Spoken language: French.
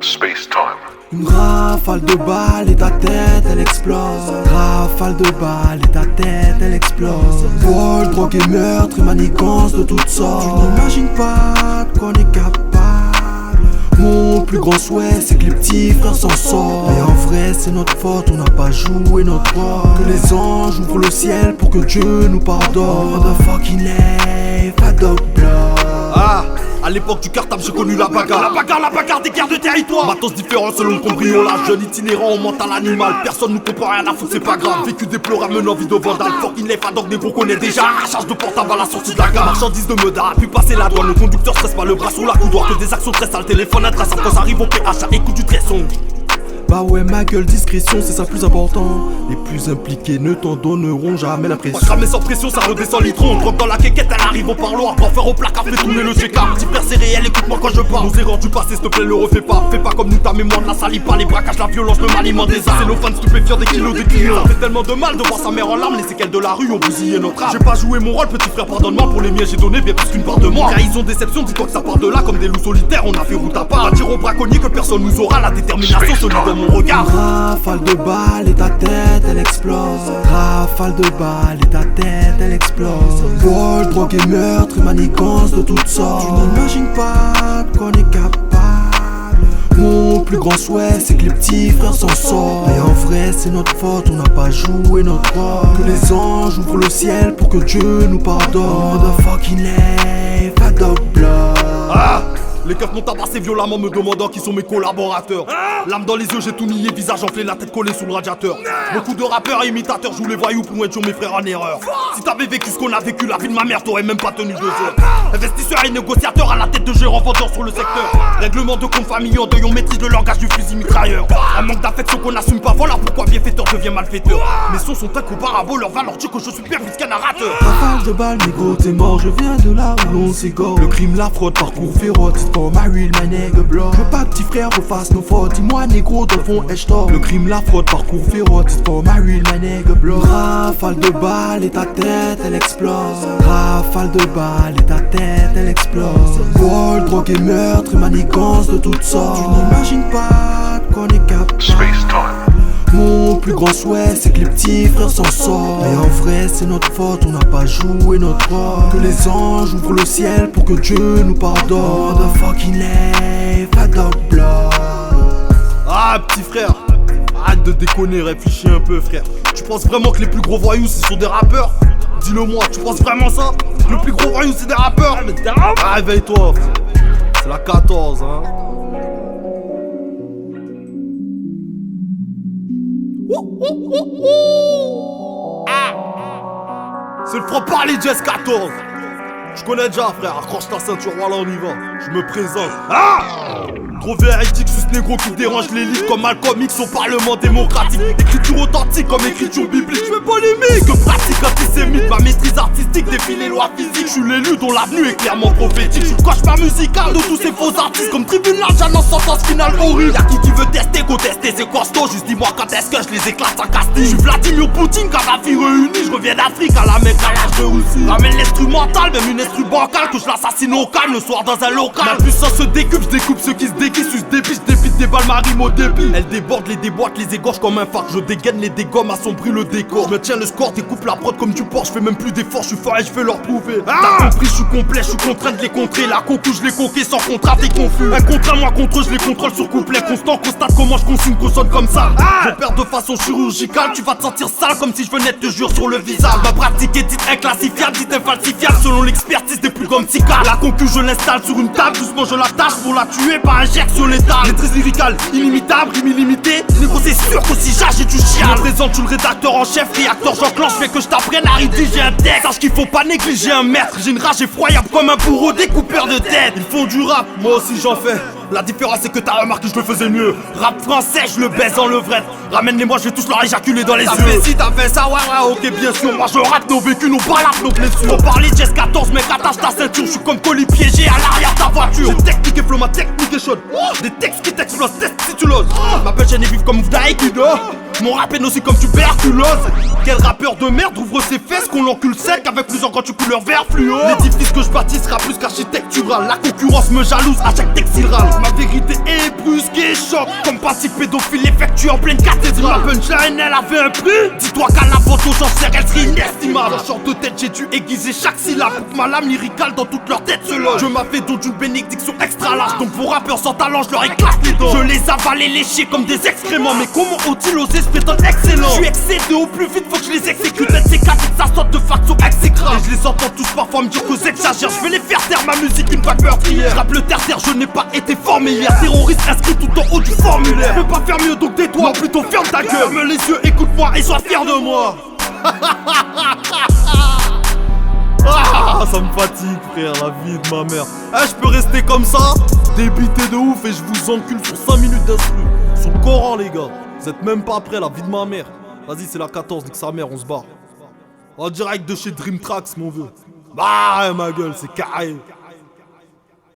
Space time. Une rafale de balles et ta tête elle explose. Rafale de balles et ta tête elle explose. Vol, drogue et meurtre et manigance de toutes sortes. Tu n'imagines pas de quoi on est capable. Mon plus grand souhait c'est que les petits frères s'en sortent. Mais en vrai c'est notre faute, on n'a pas joué notre rôle. Que les anges ouvrent le ciel pour que Dieu nous pardonne. Motherfucking life, I don't blow. Ah, à l'époque du cartable j'ai connu la bagarre. La bagarre des guerres de territoire. Matos différents selon le cambriolage. Jeune itinérant au mental animal. Personne nous comprend rien à foutre, c'est pas grave. Vécu déplorable, menant vie de vandale. Fucking life, à donc négro connaît déjà. Arrachage de portable à la sortie de la gare. Marchandise de meudard, puis passer la douane. Le conducteur stresse pas le bras sous la coudoir. Que des actions très sales, téléphone intraçable. Quand ça arrive au PH, écoute du très sombre. Bah ouais ma gueule, discrétion c'est ça le plus important. Les plus impliqués ne t'en donneront jamais l'impression. Pas cramer sans pression, ça redescend litron. Drogue dans la quéquette, elle arrive au parloir. Pour faire au placard, fait tourner le check-up. Petit père c'est réel, écoute-moi quand je parle. Nos erreurs du passé, s'il te plaît, le refais pas. Fais pas comme nous, ta mémoire ne la salit pas. Les braquages, la violence, le maniement des armes. Cellophane stupéfiant des kilos des clients. Ça fait tellement de mal de voir sa mère en larmes. Les séquelles de la rue ont bousillé notre âme. J'ai pas joué mon rôle, petit frère, pardonne-moi. Pour les miens, j'ai donné bien plus qu'une part de moi. Trahison, déception, dis-toi que ça part de là. Comme des loups solitaires, on a fait route à part. À dire aux braconniers que personne nous aura. La détermination solide dans mon regard. Rafale de balles et ta tête elle explose. Rafale de balles et ta tête elle explose. Vol, drogue et meurtre et manigance de toutes sortes. Tu n'imagines pas de quoi on est capable. Mon plus grand souhait c'est que les petits frères s'en sortent. Mais en vrai c'est notre faute, on n'a pas joué notre rôle. Que les anges ouvrent le ciel pour que Dieu nous pardonne. Motherfucking life, I don't blow. Ah, les keufs m'ont tabassé violemment me demandant qui sont mes collaborateurs. L'âme dans les yeux, j'ai tout nié, visage enflé, la tête collée sous le radiateur. Beaucoup de rappeurs et imitateurs jouent les voyous pour être mes frères en erreur. Si t'avais vécu ce qu'on a vécu, la vie de ma mère t'aurais même pas tenu 2 heures. Investisseurs et négociateurs à la tête de gérants vendeurs sur le secteur. Règlement de compte famille en deuil, on maîtrise le langage du fusil mitrailleur. Un manque d'affection qu'on n'assume pas, voilà pourquoi bienfaiteur devient malfaiteur. Mes sons sont incomparables, leur valeur dit que je suis pire plus qu'un narrateur. Rafale de balles, négro, t'es mort, je viens de là où l'on s'égore. Le crime, la fraude, parcours féroce, it's for my real, my nigga blood. Je veux pas que petit frère refasse nos fautes, dis-moi négro, dans le fond, ai-je tort. Le crime, la fraude, parcours féroce, it's for my real, my nigga blood. Rafale de balles et ta tête, elle explose. Rafale de balles et ta tête, elle explose. Vol, drogue et meurtre et manigance de toutes sortes. Tu n'imagines pas de quoi on est capable. Space time. Mon plus grand souhait c'est que les petits frères s'en sortent. Mais en vrai c'est notre faute, on n'a pas joué notre rôle. Que les anges ouvrent le ciel pour que Dieu nous pardonne. Motherfucking life, I don't blow. Ah petit frère, arrête de déconner, réfléchis un peu frère. Tu penses vraiment que les plus gros voyous ce sont des rappeurs? Dis-le moi, tu penses vraiment ça? Que le plus gros voyou c'est des rappeurs? Ah, réveille-toi frère. C'est la 14 hein. C'est le franc-parler du S14. Je connais déjà frère, accroche ta ceinture, voilà on y va. Je me présente. Ah! Trop véridique, sus négro qui dérange l'élite comme Malcolm X au Parlement démocratique. Écriture authentique comme écriture biblique. Je fais polémique, pratique antisémite. Ma maîtrise artistique défie les lois physiques. Je suis l'élu dont l'avenue est clairement prophétique. Je suis le cauchemar musical de tous ces faux artistes. Comme tribunal, j'annonce sentence finale horrible. Y'a qui veut tester, contester, c'est costaud. Juste dis-moi quand est-ce que je les éclate sans casting. Je suis Vladimir Poutine, Kadhafi réuni. Je reviens d'Afrique à la Mecque à l'âge de Russie. Ramène l'instrumental, même une instru bancale. Que je l'assassine au calme le soir dans un local. Ma puissance se décupe, je découpe ceux qui se déguisent. Sus des biches, dépite des balles, ma rime au débit. Elle déborde, les déboîte, les égorge comme un phare. Je dégaine les dégommes, assombris le décor. Je me tiens le score, découpe la prod comme du porc. Je fais même plus d'efforts, je suis fort et je fais leur prouver. T'as compris, je suis complet, je suis contraint de les contrer. La concu, je les coquais sans contrat, t'es confus. Un contre un, moi contre eux, je les contrôle sur couplet constant. Constate comment je consigne consonne comme ça. Je perds de façon chirurgicale, tu vas te sentir sale comme si je venais te jure sur le visage. Ma pratique est dite inclassifiable, dite infalsifiable selon l'expertise des plus grands psychiatres. La concu, je l'installe sur une table, doucement je l'attache pour la tuer par injection létale. Maîtrise lyricale, inimitable, rime illimitée. Négro c'est sûr qu'aussi j'agis tu chiales. Je présente, tu le rédacteur en chef, réacteur j'enclenche. Fais que je t'apprenne à rédiger un texte. Sache qu'il faut pas négliger un maître. J'ai une rage effroyable comme un bourreau découpeur de tête. Ils font du rap, moi aussi j'en fais. La différence c'est que t'as remarqué je le faisais mieux. Rap français, je le baise en levrette. Ramène-les-moi, je vais tous leur éjaculer dans les yeux. T'as fait ci, t'as fait ça, ouais, ok, bien sûr. Moi je rate nos vécus, nos balades, nos blessures. On parlait Jess 14, mec, attache ta ceinture. Je suis comme colis piégé à l'arrière de ta voiture. J'ai technique et flow, ma technique est chaude. Des textes qui t'explosent, test si tu l'oses. M'appelle Geneviève comme Vdaïkido. Mon rap est nocif comme tuberculose. Quel rappeur de merde ouvre ses fesses qu'on l'encule sec avec plusieurs grandes couleurs vert fluo. L'édifice que je bâtis sera plus qu'architectural. La concurrence me jalouse à chaque textile râle. Ma vérité est brusque et choc. Comme pratique pédophile effectué en pleine cathédrale. Ma punchline elle avait un prix. Dis-toi qu'à la photo j'en serre, elle serait inestimable. En short de tête j'ai dû aiguiser chaque syllabe pour que ma lame lyricale dans toute leur tête se loge. Je m'avais donc d'une bénédiction extra large. Donc vos rappeurs sans talent je leur éclate les dents. Je les avale et léchés comme des excréments. Mais comment ont-ils osé se prétendre excellent? Je suis excédé au plus vite, faut que je les exécute. C'est quatre ça saute de façon exécrable. Et je les entends tous parfois me dire que j'exagère. Je vais les faire taire, ma musique une vague meurtrière. Rappe le terre-terre, je n'ai pas été formé hier. Terroriste inscrit tout en haut du formulaire. Je peux pas faire mieux donc tais-toi, non plutôt ferme ta gueule. Ferme les yeux, écoute-moi et sois fier de moi. Ah, ça me fatigue frère, la vie de ma mère. Eh, je peux rester comme ça, débité de ouf et je vous encule sur 5 minutes d'instru. Sur le Coran les gars, vous êtes même pas prêts, la vie de ma mère. Vas-y c'est la 14, nique sa mère, on se barre. En direct de chez Dream Tracks mon vieux. Bah ma gueule, c'est carré.